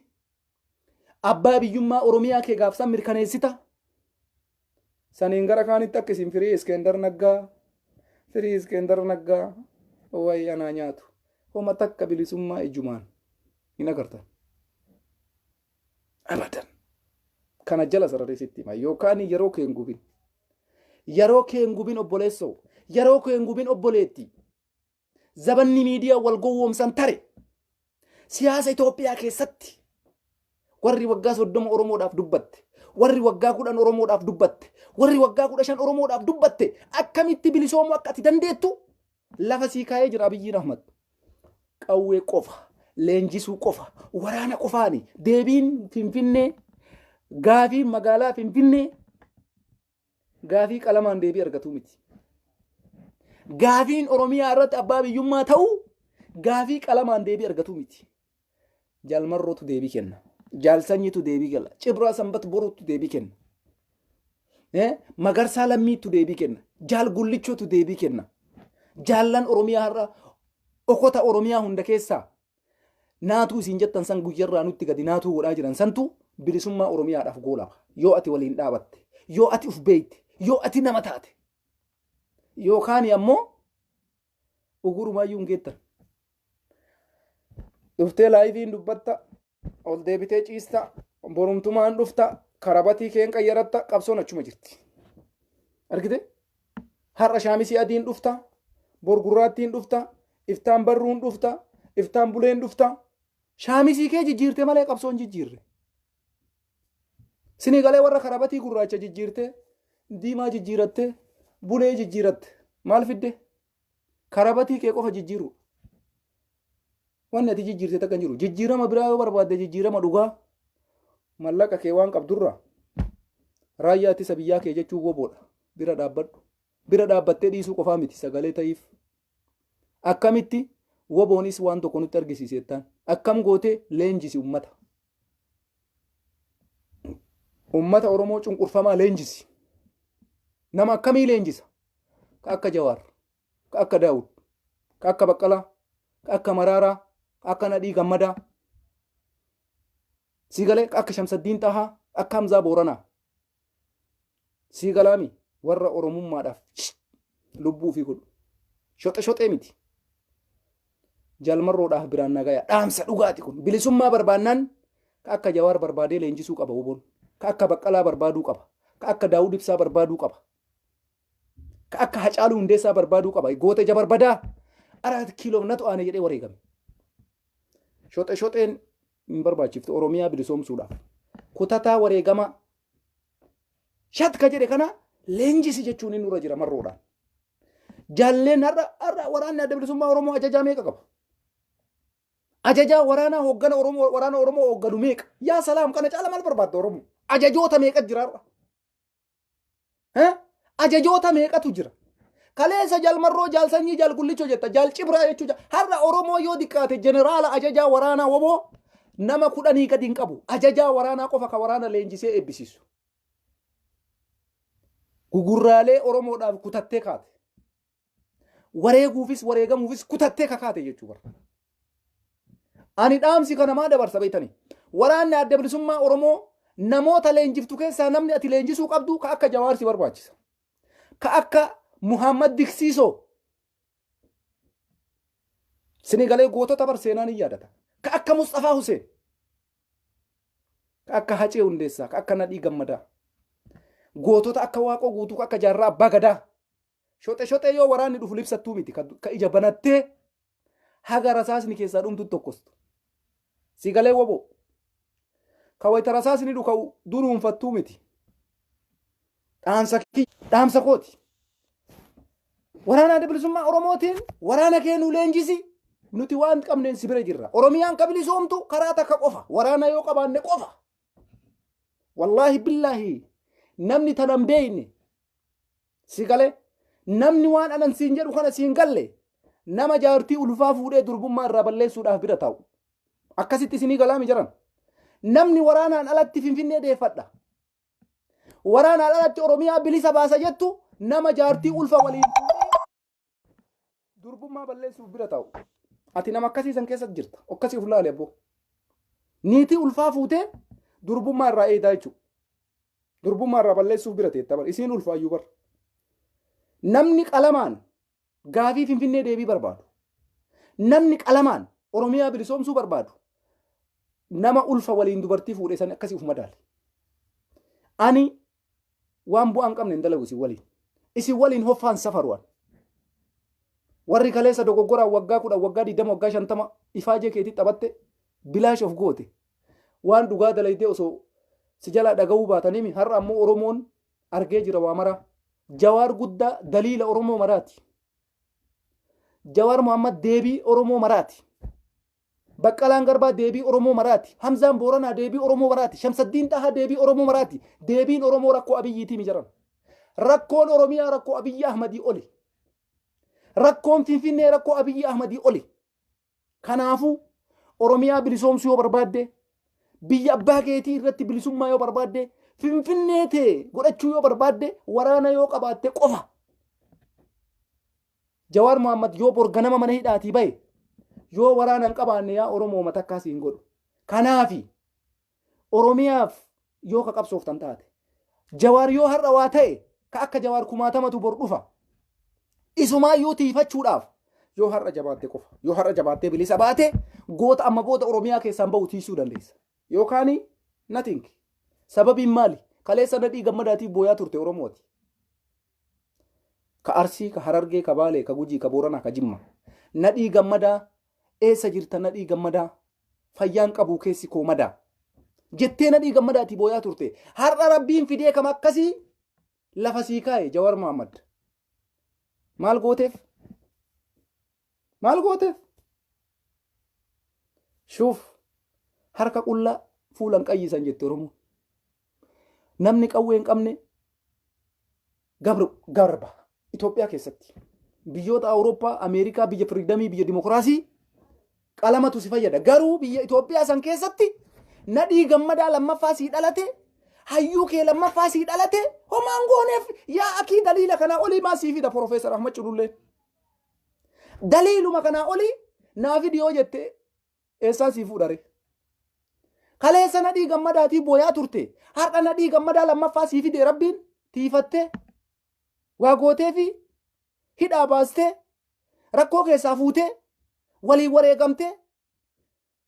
Abbaa biyyummaa Oromiyaa kee gaafsan mirkaneessita. Saniin gara kaanitti akka isin firii Iskender Naggaa wayi anaa nyaatu. Homa takka bilisummaa ijumaan hin agartan. Abadan. Kana jala sararisitti hima yookaan yeroo kee hin gubin. Yeroo kee hin gubin obboleessoo. Yeroo kee hin gubin obboleetti. Zabanni miidiyaa wal gowwoomsan tare. Siyaasa Itoophiyaa keessatti warri waggaa 30 Oromoodhaaf dubbatte. Warri waggaa 10 Oromoodhaaf dubbatte. Warri waggaa 15 Oromoodhaaf dubbatte. Akkamitti bilisoomuu akka ati dandeettu lafa sii kaayee jira Abiyyi Ahmed. Qawwee qofa, leenjisuu qofa, waraana qofaani. Deebiin Finfinnee gaafii magaalaa Finfinnee gaafii qalamaan deebii argatu miti. Gaafiin Oromiyaa irratti abbaa biyyummaa ta'u gaafii qalamaan deebii argatu miti. Jalmarrootu deebii kenna. Jaalsanyitu deebii kenna. Cibraa Sanbat Boruutu deebii kenna. Magarsaa Lammiitu deebii kenna. Jaal Gullichootu deebii kenna. Jaallan Oromiyaa irraa okota Oromiyaa hunda keessaa naatuu isin jettan san guyyarraa nutti gadi naatuu godhaa jiran santu bilisummaa Oromiyaadhaaf goolaba. Yoo ati waliin dhaabatte, yoo ati uf beeyte, yoo ati nama taate. Yookaan ammoo ugurumaayyuu hin geettan. Dhuftee laayiviin dubbatta, ol deebitee ciista, borumtumaan dhufta, karabatii keen qayyaratta, qabsoon achuma jirti. Argite? Har'a shaamisii adiin dhufta, borgurraattiin dhufta, iftaan barruun dhufta, iftaan buleen dhufta. Shaamisii kee jijjiirte malee qabsoon jijjiirre. Sinii galee warra karabatii gurraacha jijjiirte, diimaa jijjiiratte, bulee jijjiiratte. Maal fidde? Karabatii kee qofa jijjiiru. Wanni ati jijjiirte takka jiru. Jijjiirama biraa yoo barbaadde jijjiirama dhugaa. Mallaqa kee waan qabdurra. Raayyaa ittisa biyyaa kee jechuu WABOdha. Bira dhaabbadhu. Bira dhaabbattee dhiisuu qofaa miti sagalee ta'iif. Akkamitti WABOnis waan tokko nutti argisiisettaan. Akkam gootee leenjisi ummata. Ummata Oromoo cunqurfamaa leenjisi. Nama akkamii leenjisa? Ka akka Jawaar, ka akka Daawud, ka akka Baqqalaa, ka akka Maraaraa, ka akka Nadhii Gammadaa. Siigalee ka akka Shamsaddiin Tahaa, akka Hamzaa Booranaa. Siigalaami warra Oromummaadhaaf lubbuu fi godhu. Shoxee miti. Jalmarroodhaaf biraan nagaya. Dhaamsa dhugaati kun. Bilisummaa barbaannaan ka akka Jawaar barbaadee leenjisuu qaba WABOn. Ka akka Baqqalaa barbaaduu qaba. Ka akka Daawud Ibsaa barbaaduu qaba. Ka akka Hacaaluu Hundeessaa barbaaduu qaba. Goota ija barbadaa 4 kiiloo natu aane jedhee wareegame. Shoxeen hin barbaachiftu Oromiyaa bilisoomsuudhaaf. Kutataa wareegama shatka jedhe kana leenjisi jechuun inni nurra jira marroodhaan. Jaalleen har'a waraanni adda bilisummaa Oromoo ajajaa meeqa qaba? Ajajaa waraanaa hooggana Oromoo waraana Oromoo hoogganu meeqa? Yaa salaam kana caala maal barbaadda Oromoo? Ajajoota meeqa jira har'a? Ajajoota meeqatu jira? Kaleessa Jalmarroo Jaalsanyii Jaalgullichoo jetta Jaal Cibraa jechuudha. Har'a Oromoo yoo diqqaate jeneraala ajajaa waraanaa WABO nama 10 gadi hin qabu. Ajajaa waraanaa qofa ka waraana leenjisee eebbisiisu. Gugurraalee Oromoodhaaf kutattee kaate. wareeguufis wareegamuufis kutattee kakaate jechuudha. Ani dhaamsi kana maa dabarsa beektanii? Waraanni adda bilisummaa Oromoo namoota leenjiftu keessaa namni ati leenjisuu qabdu ka akka Jawaar si barbaachisa. Ka akka Muhammad Diksiisoo Sinigalee gootota barseenaan hin yaadata. Ka akka Mustafaa Huseen, ka akka Hacee Hundeessaa, ka akka Nadhii Gammadaa, gootota akka Waaqoo Guutuu, ka akka Jaarraa Abbaa Gadaa. Shoxe yoo waraanni dhufu libsattuu miti ka ija banattee haga rasaasni keessaa dhumtu tokkostu. Sigalee waboo ka wayita rasaasni dhufu dunuunfattuu miti. Dhaamsa kooti. Waraana adda bilisummaa Oromootiin waraana keenuu leenjisi. Nuti waan qabneen si bira jirra. Oromiyaan bilisoomtu karaa takka qofa. Waraana yoo qabaanne qofa. Wallaahi billaahi namni tanan beeyne Sigalee namni waan anan siin jedhu kana siin galle nama jaartii ulfaa fuudhee durbummaa irraa balleessuudhaaf bira taa'u. Akkasitti isinii galaa mi jiran. Namni waraanaan alatti Finfinnee deeffadha. Waraanaan alatti Oromiyaa bilisa baasa jettu nama jaartii ulfa waliin durbummaa balleessuuf bira taa'u. Ati nama akkasiisan keessatti jirta. Akkasii ufulaale abbo. Niitii ulfaa fuutee durbummaa irraa eedaa jechuudha. Durbummaa irraa balleessuuf bira teetta bar. Isiin ulfaayyuu bar. Namni qalamaan gaafii Finfinnee deebii barbaadu. Namni qalamaan Oromiyaa bilisoomsuu barbaadu. Nama ulfa waliin dubartii fuudhee san akkasii uf madaale. Ani waan bu'aan qabne hin dalagu isin waliin. Isin waliin hoffaan safaruwan. Warri kaleessa dogoggoraan waggaa 10 waggaa 20 waggaa 50 ifaajee keetii taphatte bilaash of goote. Waan dhugaa dalaytee osoo si jalaa dhaga'uu baataniimi har'a ammoo Oromoon argee jira waa mara. Jawaar guddaa daliila Oromoo maraati. Jawaar Muhammad deebii Oromoo maraati. Baqqalaan Garbaa deebii Oromoo maraati. Hamzaan Booranaa deebii Oromoo maraati. Shamsaddiin Tahaa deebii Oromoo maraati. Deebiin Oromoo rakkoo Abiyyiitii mijaran. Rakkoon Oromiyaa rakkoo Abiy Ahmedii oli. Rakkoon Finfinnee rakkoo Abiy Ahmedii oli. Kanaafuu Oromiyaa bilisoomsuu yoo barbaadde, biyya abbaa keetii irratti bilisummaa yoo barbaadde, Finfinnee ta'e godhachuu yoo barbaadde, waraana yoo qabaatte qofa. Jawaar Muhammad yoo borganama mana hidhaatii bahe, yoo waraana hin qabaanne yaa Oromoo matakkaas hin godhu. Kanaafi Oromiyaaf yoo ka qabsooftan taate, Jawaar yoo har'a waa ta'e ka akka Jawaar 1000tu bor dhufa. Isumaa yoo tiifachuudhaaf yoo har'a jabaatte qofa. Yoo har'a jabaattee bilisa baate goota amma booda Oromiyaa keessaan bahu tiisuu dandeessa. Yookaan nothing. Sababiin maali? Kaleessa Nadhii Gammadaatiif booyaa turte Oromooti. Ka Arsii, ka Harargee, ka Baalee, ka Gujii, ka Booranaa, ka Jimma. Nadhii Gammadaa eessa jirta Nadhii Gammadaa? Fayyaan qabu keessi koo madaa. Jettee Nadhii Gammadaatiif booyaa turte. Har'a Rabbiin fidee kam akkasii lafa sii kaa'e Jawaar Muhammad. Maal gooteef? Maal gooteef? Shuuf harka qullaa fuulan qayyisan jette Oromoo. Namni qawwee hin qabne garba Itoophiyaa keessatti. Biyyoota Awurooppaa, Ameerikaa, biyya firiidamii, biyya dimokiraasii qalamatu si fayyada. Garuu biyya Itoophiyaa san keessatti Nadhii Gammadaa lammaffaa sii dhalate, hayyuu kee lammaffaa sii dhalate, homaan gooneef yaa akii daliila kanaa olii maa sii fida Profeesar Ahmad Culullee. Daliiluma kanaa olii naa fidiyoo jette eessaa sii fuudhare. Kaleessa Nadhii Gammadaatii booyaa turte. Har'a Nadhii Gammadaa lammaffaa sii fide Rabbiin tiifattee waa gootee fi hidhaa baastee rakkoo keessaa fuutee waliin wareegamtee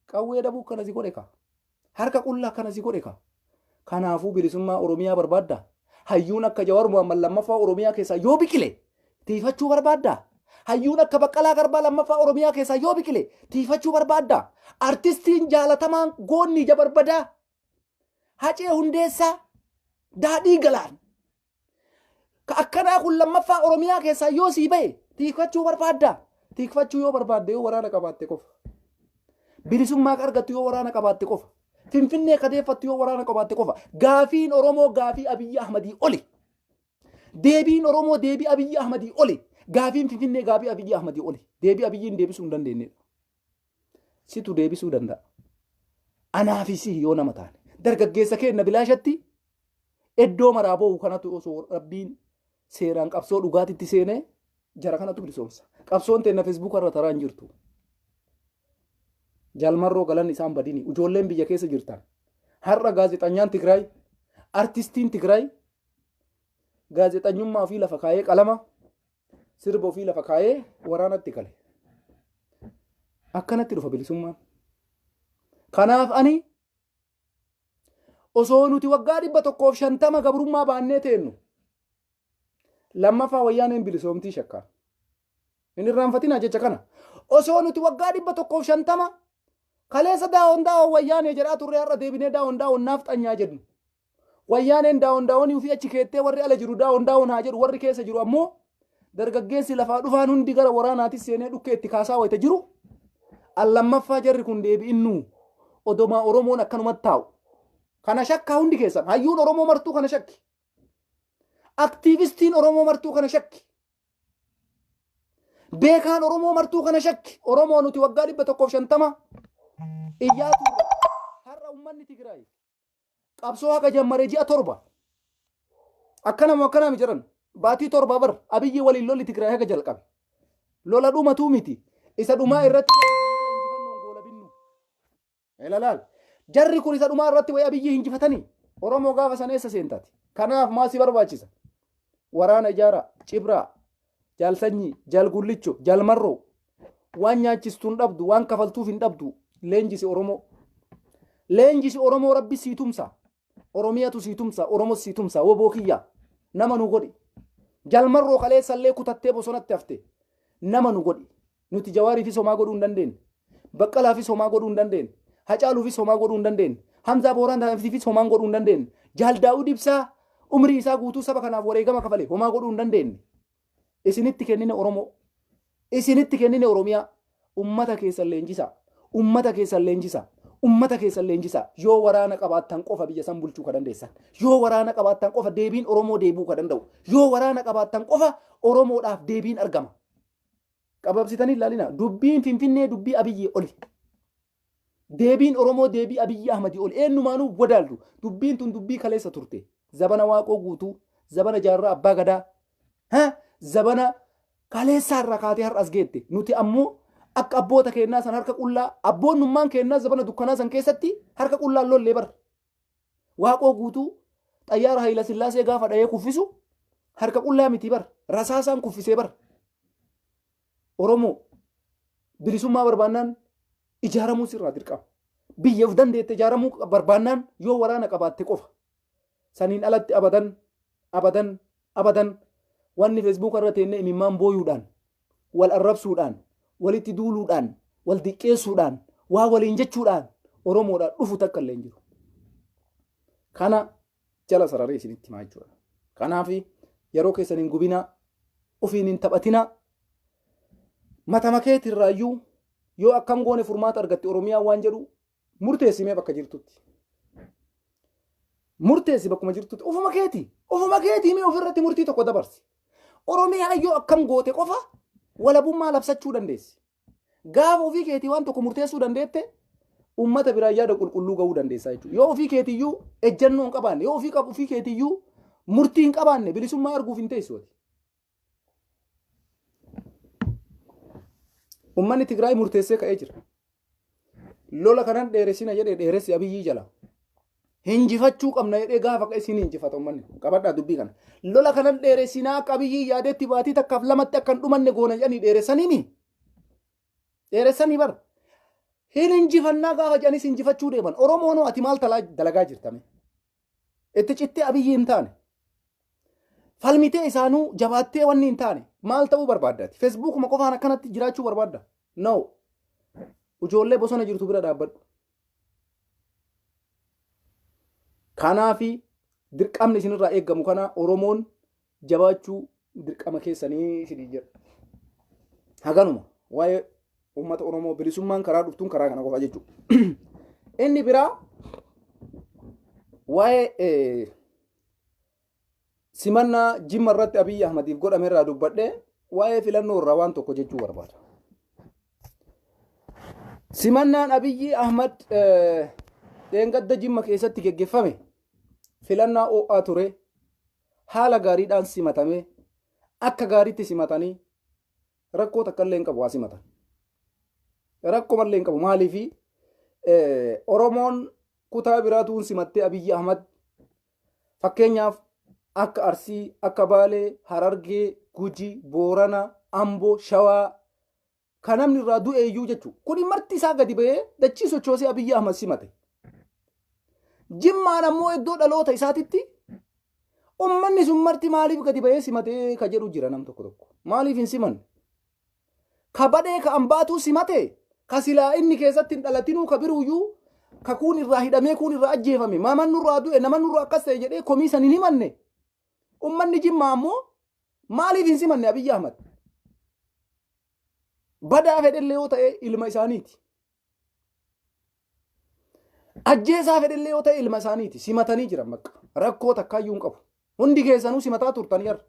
qawwee dhabuu kana si godhe ka. Harka qullaa kana si godhe ka. Kanaafuu bilisummaa Oromiyaa barbaadda. Hayyuun akka Jawaar Muhammad lammaffaa Oromiyaa keessaa yoo biqile tiifachuu barbaadda. Hayyuun akka Baqqalaa Garbaa lammaffaa Oromiyaa keessaa yoo biqile tiifachuu barbaadda. Artistiin jaalatamaan goonni ija barbadaa. Hacee Hundeessaa Daadhii Galaan. Ka akkanaa kun lammaffaa Oromiyaa keessaa yoo sii bahe tiifachuu barbaadda. Tiifachuu yoo barbaadde yoo waraana qabaatte qofa. Bilisummaa argattu yoo waraana qabaatte qofa. Finfinnee kadeeffattu yoo waraana qabaatte qofa. Gaafiin Oromoo gaafii Abiy Ahmedii oli. Deebiin Oromoo deebii Abiy Ahmedii oli. Gaafiin Finfinnee gaafii Abiy Ahmedii oli. Deebii Abiyyiin deebisuu hin dandeenye. Situ deebisuu danda'a. Anaafisi yoo nama taane. Dargaggeessa keenya bilaashatti iddoo maraaboo kanatu osoo Rabbiin seeraan qabsoo dhugaatitti seenee jara kanatu bilisoomsa. qabsoon teenya Facebook irra taraan jirtu. Jalmarroo galan isaan badini ijoolleen biyya keessa jirtan. Har'a gaazexanyaan Tigraay, artistiin Tigraay gaazexanyummaa fi lafa kaayee qalama sirba ofii lafa kaayee waraanatti gale. Akkanatti dhufa bilisummaan. Kanaaf ani osoo nuti waggaa 150 gabrummaa baannee teennu lammaffaa wayyaaneen bilisoomtii shakkaa. Inni irraanfatinaa jecha kana. Osoo nuti waggaa 150 kaleessa daawon wayyaanee jedhaa turre har'a deebinee daawon naaf xanyaa jedhu. Wayyaaneen daawon ofii achi keettee warri ala jiru daawon haa jedhu warri keessa jiru ammoo dargaggeessi lafaa dhufaan hundi gara waraanaatis seenee dhukkee itti kaasaa wayita jiru. Allammaffaa jarri kun deebi'innu odomaa Oromoon akkanumatti taa'u. Kana shakkaa hundi keessan hayyuun Oromoo martuu kana shakki. Aktiivistiin Oromoo martuu kana shakki. Beekaan Oromoo martuu kana shakki. Oromoo nuti waggaa 150 iyyaa turre. Har'a uummanni Tigraay qabsoo haqa jammaree ji'a 7. Akkanama jedhan baatii 7 bar Abiyyi waliin lolli Tigraay haga jalqabe. Lola dhumatuu miti. Isa dhumaa irratti injifannoon goola binnu. Elalaal. Jarri kun isa dhumaa irratti way Abiyyi injifatanii. Oromoo gaafa sana eessa seentaati. Kanaaf maasi barbaachisa. Waraana ijaaraa, cibraa, jaalsanyii, jaalgullicho, jaalmarroo waan nyaachistuun dhabdu, waan kafaltuuf hin dhabdu leenjisi Oromoo. Leenjisi Oromoo rabbi sii tumsa. Oromiyatu sii tumsa, Oromos sii tumsa. Woboo kiyya nama nu godhi. Jaalmarroo kaleessallee kutattee bosonatti hafte nama nu godhi. Nuti Jawaarii fi Somaa godhuu hin dandeenye. Baqqalaa fi Somaa godhuu hin dandeenye. Hacaaluu fi Somaa godhuu hin dandeenye. Hamzaa Booraan fi Somaan godhuu hin dandeenye. Jaaldaa'uu Dibsaa umrii isaa guutuu saba kanaaf wareegama kafale homaa godhuu hin dandeenye. Isinitti kennine Oromoo. Isinitti kennine Oromiyaa. Ummata keessan leenjisa. Ummata keessan leenjisa. Ummata keessan leenjisa. Yoo waraana qabaattan qofa biyya san bulchuu ka dandeessan. Yoo waraana qabaattan qofa deebiin Oromoo deebuu ka danda'u. Yoo waraana qabaattan qofa Oromoodhaaf deebiin argama. Qababsitanii ilaalina. Dubbiin Finfinnee dubbii Abiyyi oli. Deebiin Oromoo deebii Abiyyi Ahmedii oli. Eenyumaanuu wadaallu. Dubbiin tun dubbii kaleessa turte. Zabana Waaqoo guutuu, zabana Jaarraa Abbaa Gadaa, zabana kaleessaa irraa kaatee har'as geette. Nuti ammoo akka abboota keenyaa san harka qullaa, abboonnummaan keenyaa zabana dukkanaa san keessatti harka qullaan lollee bar. Waaqoo guutuu xayyaara Hayila Sillaasee gaafa dhahee kuffisu harka qullaa miti bar. Rasaasaan kuffisee bar. Oromoo bilisummaa barbaannaan ijaaramuu sirraa dirqama. Biyyaaf dandeette ijaaramuu barbaannaan yoo waraana qabaatte qofa. Saniin alatti abadan wanni Facebook irra teenne imimmaan booyuudhaan wal arrabsuudhaan walitti duuluudhaan wal diqqeessuudhaan waa waliin jechuudhaan Oromoodhaan dhufu takka illee hin jiru. Kana jala sararee isinitti himaa jechuudha. Kanaaf yeroo keessan hin gubinaa ofiin hin taphatinaa mata makeetirraayyuu yoo akkam goone furmaata argatte Oromiyaa waan jedhu murteessimee bakka jirtutti. Murteessi bakkuma jirtutti ofuma keetii mee ofirratti murtii tokko dabarsi. Oromiyaa yoo akkam goote qofa walabummaa labsachuu dandeessi. Gaafa ofii keetii waan tokko murteessuu dandeette ummata biraa yaada qulqulluu gahuu dandeessaa jechuudha. Yoo ofii keetiyyuu ejjennoo hin qabaanne yoo ofii keetiyyuu murtii hin qabaanne bilisummaa arguuf hin teessu. Ummanni Tigraay murteessee ka'ee jira. Lola kanan dheeressina jedhee dheeressi Abiyyii jala. Hinjifachuu qabna jedhee gaafa isin hinjifata ummanni qabadhaa dubbii kana. Lola kanan dheeressinaa akka Abiyyii yaadetti baatii takkaaf lamatti akkan dhumanne goona jedhanii dheeressaniini. Dheeressanii bar. Hin hinjifannaa gaafa jedhanis hinjifachuu deeman. Oromoon ati maal dalagaa jirtame? Itti cittee Abiyyii hin taane. Falmitee isaanuu jabaattee wanni hin taane maal ta'uu barbaaddaati? Feesbuukuma qofaan akkanatti jiraachuu barbaadda? No. Ijoollee bosona jirtu bira dhaabbadhu. Kanaafi dirqamni isinirraa eeggamu kana Oromoon jabaachuu dirqama keessanii isinii jira. Haganuma waa'ee uummata Oromoo bilisummaan karaa dhuftuun karaa kana qofa jechuudha. Inni biraa waa'ee simannaa Jimma irratti Abiy Ahmediif godhame irraa dubbadhee waa'ee filannoo irraa waan tokko jechuu barbaada. Simannaan Abiy Ahmed dheengadda Jimma keessatti geggeeffame filannaa o'aa ture haala gaariidhaan simatame akka gaariitti simatanii rakkoo takka illee hin qabu waa simatan. Rakkoo mallee hin qabu maaliifi Oromoon kutaa biraatuun simattee Abiy Ahmed fakkeenyaaf akka Arsii, akka Baalee, Harargee, Gujii, Boorana, Ambo, Shawaa kan namni irraa du'e iyyuu jechuudha. Kuni marti isaa gadi ba'ee dachii sochoosee Abiy Ahmed simate. Jimmaan ammoo iddoo dhaloota isaatitti ummanni sun marti maaliif gadi ba'ee simatee ka jedhu jira nam tokko tokko. Maaliif hin simanne? Ka badhee ka ambaatu simate ka silaa inni keessatti hin dhalatinuu ka biruuyyuu ka kuun irraa hidhamee kuun irraa ajjeefame maaman nurraa du'e naman nurraa akkas ta'e jedhee komiisan hin himanne. Ummanni Jimmaa ammoo maaliif hin simanne Abiy Ahmed? Badaa fedhellee yoo ta'e ilma isaaniiti. Ajjeesaa fedhellee yoo ta'e ilma isaaniiti. Simatanii jiran bakka. Rakkoo takkaayyuu hin qabu. Hundi keessanuu simataa turtanii bar.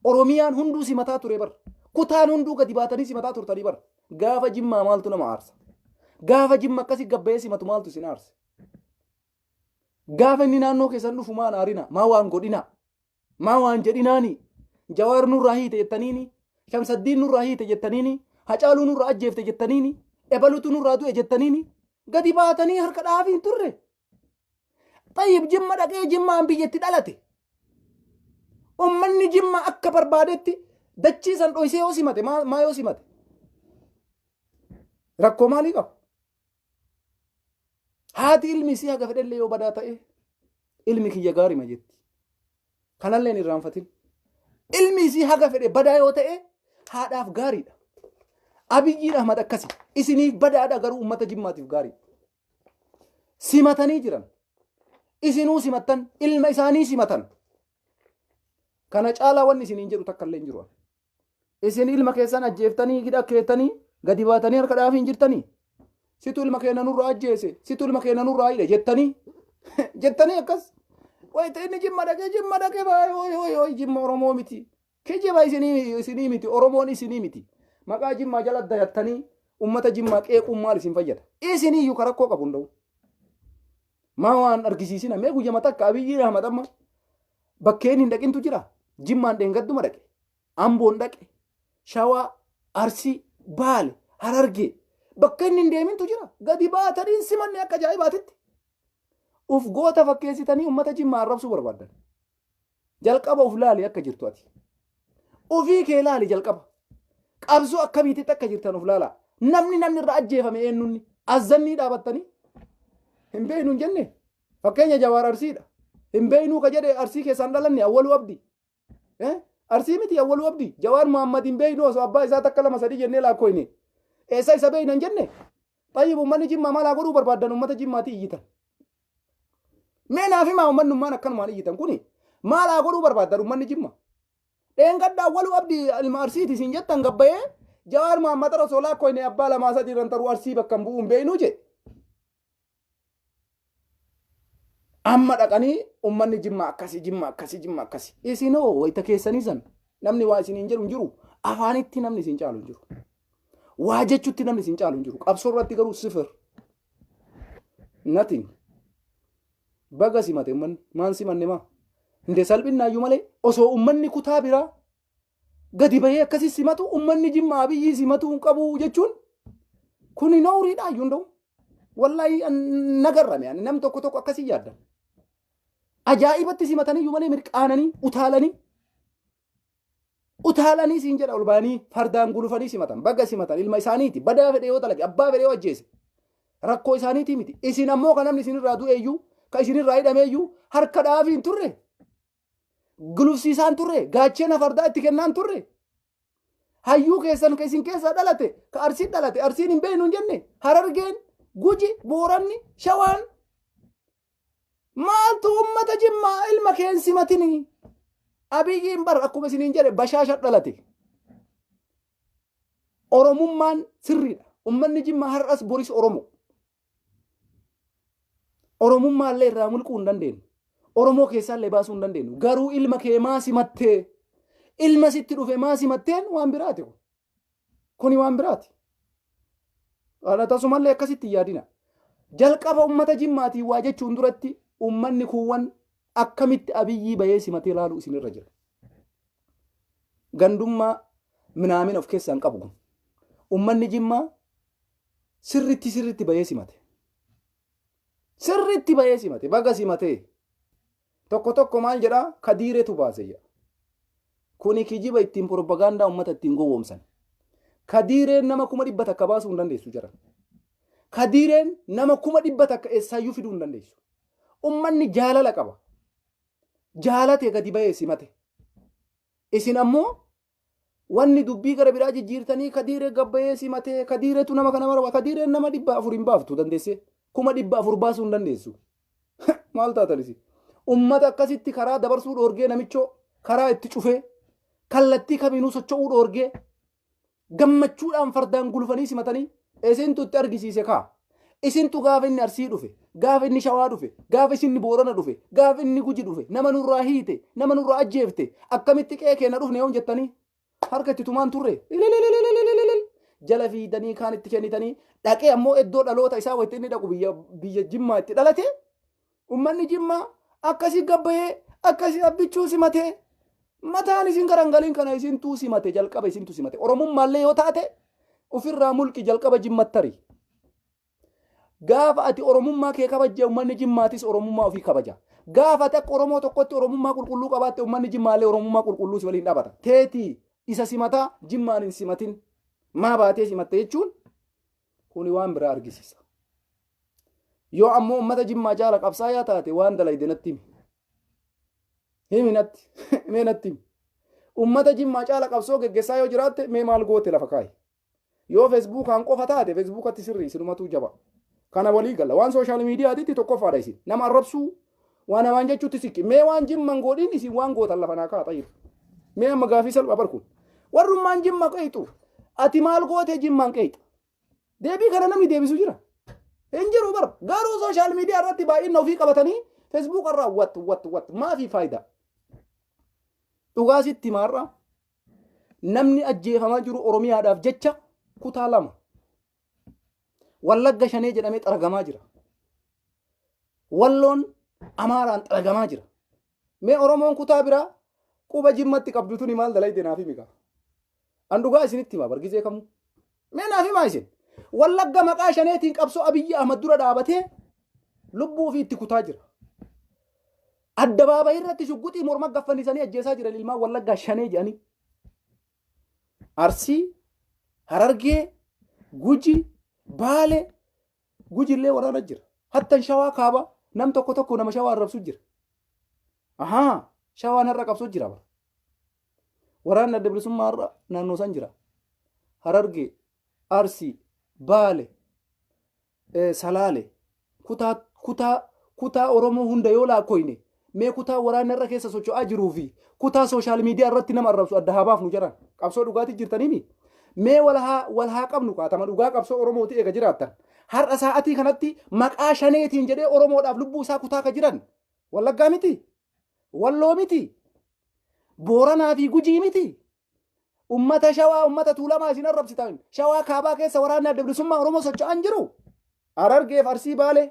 Oromiyaan hunduu simataa ture bar. Kutaan hunduu gadi baatanii simataa turtanii bar. Gaafa Jimmaa maaltu nama aarsa? Gaafa Jimma akkasii gabbayee simatu maaltu isin aarse? Gaafa inni naannoo keessan dhufu maan aarina? Maa waan godhina? Maa waan jedhinaani? Jawaar nurraa hiite jettaniini? Shamsaddiin nurraa hiite jettaniini? Hacaaluu nurraa ajjeefte jettaniini? Ebalutu nurraa du'e jettaniini? Gadi baatanii harka dhaafiin turre. Tayyib Jimma dhaqee Jimmaan biyyatti dhalate. Ummanni Jimma akka barbaadetti dachii san dhoysee yoo simate maa yoo simate? Rakkoo maalii qaba? Haati ilmi isii haga fedhellee yoo badaa ta'e ilmi kiyya gaarima jetti. Kanallee hin irraanfatin. Ilmi isii haga fedhe badaa yoo ta'e haadhaaf gaariidha. Abiy Ahmed akkasi isiniif badaadha garuu ummata Jimmaatiif gaarii. Simatanii jiran. Isinuu simattan ilma isaanii simatan. Kana caalaa wanni isiniin jedhu takka illee hin jiru. Isin ilma keessan ajjeeftanii hidha keettanii gadi baatanii harka dhaafiin jirtanii. Situ ilma keenya nurraa ajjeese, situ ilma keenya nurraa hidhe jettanii akkas. Wayita inni Jimma dhaqee baay'ee Jimma Oromoo miti. Kijiba isinii miti, Oromoon isinii miti. Maqaa Jimmaa jala dayattanii ummata Jimmaa qeequun maal isin fayyada? Isinii iyyuu rakkoo qabu hunda'u. Maa waan argisiisina mee guyyaa takka Abiy Ahmed amma bakkeen hin dhaqintu jira. Jimmaan dheengadduma dhaqe, Amboon dhaqe, Shawaa, Arsii, Baale, Harargee bakka inni hin deemintu jira. Gadi baatanii simanne akka ajaa'ibaatitti. Uf goota fakkeessitanii ummata Jimmaa arrabsuu barbaadan. Jalqaba uf laali akka jirtu ati. Ufii kee laali jalqaba. Qabsoo akkamiititti akka jirtan uf laala. Namni irraa ajjeefame eenyunni azzannii dhaabattanii hin beeknu hin jenne. Fakkeenya Jawaar Arsiidha. Hin beeknu ka jedhe Arsii keessaan dhalanne Awwaluu Abdii. Arsii miti Awwaluu Abdii. Jawaar Muhammad hin beeknu osoo abbaa isaa takka lama sadii jennee laakkooyne. Eessa isa beekna hin jenne. Tayyib ummanni Jimmaa maalaa godhuu barbaadan ummata Jimmaatii iyyitan. Mee naaf himaa ummannummaan akkanumaan iyyitan kuni maalaa godhuu barbaadan ummanni Jimmaa. Dheengadda Awwaluu Abdii ilma Arsiiti isin jettan gabbayee Jawaar Muhammad osoo laakkooyne abbaa lamaa sadii irraan taruu Arsii bakka hin bu'u hin beeknu jedhe. Amma dhaqanii ummanni Jimmaa akkasi. Isinoo wayita keessanii san namni waa isiniin jedhu hin jiru. Afaanitti namni isin caalu hin jiru. Waa jechuutti namni isin caalu hin jiru. Qabsoo irratti garuu sifir. Nothing. Baga simate ummanni maan simanne maa? Hinde salphinaayyuu malee osoo ummanni kutaa biraa gadi bahee akkasii simatu ummanni Jimmaa Abiyyii simatu hin qabu jechuun kuni nooriidha iyyuu hunda'u. Wallahi nagarrame nam tokko akkasii yaadda. Ajaa'ibatti simatanii iyyuu malee mirqaananii utaalanii siin jedha ol baanii fardaan gulufanii simatan baga simatan ilma isaaniiti badaa fedhe yoo dalage abbaa fedhe yoo ajjeese rakkoo isaaniiti miti. Isin ammoo kan namni isinirraa du'e iyyuu kan isinirraa hidhame iyyuu harka dhaafiin turre gulufsiisaan turre gaachena fardaa itti kennaan turre hayyuu keessan ka isin keessaa dhalate ka Arsiin dhalate Arsiin hin beeknu hin jenne Harargeen Guji Booranni Shawaan maaltu ummata Jimmaa ilma keen simatini. Abiyyiin bar akkuma isiniin jedhe bashaasha dhalate. Oromummaan sirriidha. Ummanni Jimmaa har'as boris Oromo. Oromummaallee irraa mulquu hin dandeenyu. Oromoo keessaallee baasuu hin dandeenyu. Garuu ilma kee maa simattee? Ilma sitti dhufe maa simatteen waan biraati. Kuni waan biraati. Tasumallee akkasitti yaadina. Jalqaba ummata Jimmaatii waa jechuun duratti ummanni kuuwwan akkamitti Abiyyii bahee simatee ilaaluu isinirra jira. Gandummaa minaamin of keessaan qabu kun ummanni Jimmaa sirritti bayee simate. Sirritti bayee simate baga simate. Tokko maal jedha Kadiireetu baase jedha. Kuni kijiba ittiin propaganda ummata ittiin gowwoomsan. Kadiireen nama 100 takka baasuu hin dandeessu jira. Kadiireen nama 100 takka eessaayyuu fiduu hin dandeessu. Ummanni jaalala qaba. Jaalate gadi bayee simate. Isin ammoo wanni dubbii gara biraa jijjiirtanii Kadiiree gabbayee simate. Kadiireetu nama kana marwa. Kadiireen nama 400 hin baaftu dandeesse. 400 baasuu hin dandeessu. Maal taatalisi? Ummata akkasitti karaa dabarsuu dhoorgee namichoo karaa itti cufee kallattii kamiinuu socho'uu dhoorgee gammachuudhaan fardaan gulufanii simatanii isintu itti argisiise kaa. Isintu gaafa inni Arsii dhufe, gaafa inni Shawaa dhufe, gaafa inni Boorana dhufe, gaafa inni Guji dhufe, nama nurraa hiite, nama nurraa ajjeefte, akkamitti qe'ee keenya dhufne yoo jettanii harka itti tumaan turre. Jala fiidanii kaan itti kennitanii dhaqee ammoo iddoo dhaloota isaa wayita inni dhaqu biyya Jimmaa itti dhalate ummanni Jimmaa akkasii gabbayee akkasii abbichuu simatee mataan isin garangaliin kana isintuu simate jalqaba isintu simate. Oromummaallee yoo taate ofirraa mulqi jalqaba Jimmattari. Gaafa ati oromummaa kee kabajje ummanni Jimmaatis oromummaa ofii kabaja. Gaafa ati akka Oromoo tokkotti oromummaa qulqulluu qabaatte ummanni Jimmaallee oromummaa qulqulluu si waliin dhabata. Teetii isa simataa Jimmaan hin simatin maa baatee simatte jechuun kuni waan biraa argisiisa. Yoo ammoo ummata Jimmaa jaala qabsaayaa taate waan dalayde natti himi. Himinatti mee natti himi. Ummata Jimmaa jaala qabsoo geggeessaa yoo jiraatte mee maal goote lafa kaa'i. Yoo Feesbuukaan qofa taate Feesbuukatti sirrii sinumatu jaba. Kana walii gala waan sooshaal miidiyaatitti tokkoffaadha isin. Nama arrabsuu waan namaan jechuutti sikki. Mee waan Jimmaan godhin isin waan gootan lafa naa kaa'aa jiru. Mee amma gaafii salphaa barkuun. Warrummaan Jimmaa qeexitu. Ati maal goote Jimmaan qeexa. Deebii kana namni deebisu jira. Hin jiru bara. Garuu sooshaal miidiyaa irratti baay'ina ofii qabatanii Feesbuuk irraa wat maafi faayidaa. Dhugaasitti maarraa namni ajjeefamaa jiru Oromiyaadhaaf jecha kutaa 2 Wallagga Shanee jedhamee xaragamaa jira. Walloon Amaaraan xaragamaa jira. Mee Oromoon kutaa biraa quba Jimmatti qabdu tuni maal dalayte naaf himi qaba. An dhugaa isinitti himaa bargisee kamuu. Mee naaf himaa isin. Wallagga maqaa Shaneetiin qabsoo Abiy Ahmed dura dhaabatee lubbuu ofii itti kutaa jira. Addabaabayii irratti shugguxii morma gaffannisanii ajjeesaa jiran ilmaan Wallaggaa Shanee jedhanii. Arsii, Harargee, Guji, Baale, Gujillee waraana jira. Hattan Shawaa kaaba nam tokko nama Shawaa arrabsu jira. Ahaa, Shawaan har'a qabsoo jira bara. Waraanni adda bilisummaa har'a naannoo san jira. Harargee, Arsii, Baale, Salaale, kutaa Oromoo hunda yoo laakkoyne mee kutaa waraana irra keessa socho'aa jiruu fi kutaa sooshaal miidiyaa irratti nama arrabsu adda haa baafnu jiran qabsoo dhugaatii jirtanii mee wal haa qabnu kaatama dhugaa qabsoo Oromooti eega jiraattan har'a sa'atii kanatti maqaa Shaneetiin jedhee Oromoodhaaf lubbuu isaa kutaa ka jiran Wallaggaa miti Walloo miti Booranaa fi Gujii miti ummata Shawaa ummata Tuulamaa isin arrabsitan Shawaa kaabaa keessa waraanni adda bilisummaa Oromoo socho'an jiru Harargee Arsii Baalee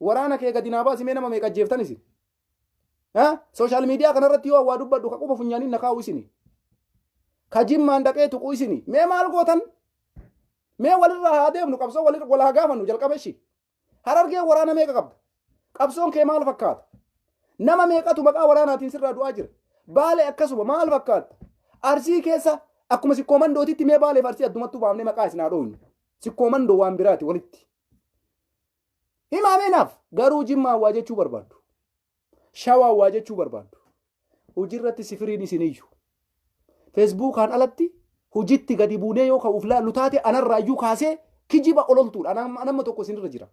waraana kee gadi naa baasi mee nama meeqa ajjeeftan isin sooshaal miidiyaa kanarratti yoo waa dubbadhu ka quba funyaaniin na kaa'u isini ka Jimmaan dhaqee tuqu isini mee maal gootan mee walirraa haa deemnu qabsoo wal haa gaafannu jalqabeshi Harargee waraana meeqa qabda qabsoon kee maal fakkaata nama meeqatu maqaa waraanaatiin sirraa du'aa jira Baalee akkasuma maal fakkaata Arsii keessa akkuma sikkoommandootitti mee Baaleef Arsii addumattuu baafnee maqaa isin haa dhoofnu sikkoommandoo waan biraati walitti himaamenaaf garuu Jimmaa waa jechuu barbaaddu Shawaa waa jechuu barbaaddu hujirratti sifiriin isiniyyu Feesbuukaan alatti hujitti gadi buunee yoo ka'uuf laallu taate anarraayyuu kaasee kijiba ololtuudha anamma tokko isinirra jira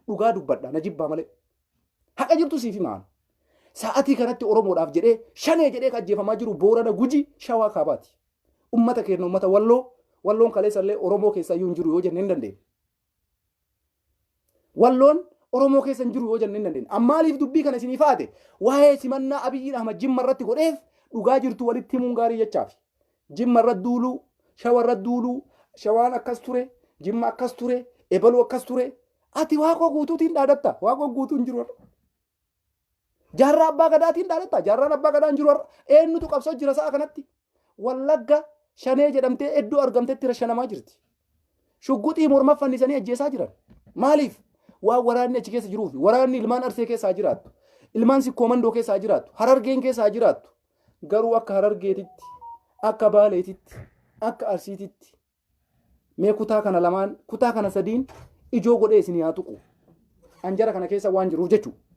dhugaa dubbadha na jibbaa malee haqa jirtu siif himaan sa'atii kanatti Oromoodhaaf jedhee Shanee jedhee ka ajjeefamaa jiru Boorana Guji Shawaa kaabaati ummata keenya ummata Walloon kaleessallee Oromoo keessaayyuu hin jiru yoo jennee hin dandeenye Walloon Oromoo keessa hin jiru yoo jennee hin dandeenye ammaaliif dubbii kana isinii faate waa'ee simannaa Abiy Ahmed Jimma irratti godheef dhugaa jirtu walitti himuun gaarii jechaaf Jimma irratti duuluu Shawaa irratti duuluu Shawaan akkas ture Jimma akkas ture Ebaluu akkas ture ati waaqoo guutuutiin dhaadatta waaqoo guutuun jiru jaarraa abbaa gadaatiin dhaadatta jaarraan abbaa gadaan jiru eenyutu qabsoo jira sa'a kanatti Wallagga Shanee jedhamtee iddoo argamtetti rashanamaa jirti. Shugguxii morma fannisanii ajjeesaa jiran. Maaliif? Waa waraanni achi keessa jiruuf. Waraanni ilmaan Arsee keessaa jiraattu. Ilmaan Sikkoomandoo keessaa jiraattu. Harargeen keessaa jiraattu. Garuu akka Harargeetitti, akka Baaleetitti, akka Arsiititti. Mee kutaa kana lamaan, kutaa kana sadiin ijoo godhee isin haa tuqu. Anjara kana keessa waan jiruuf jechuudha.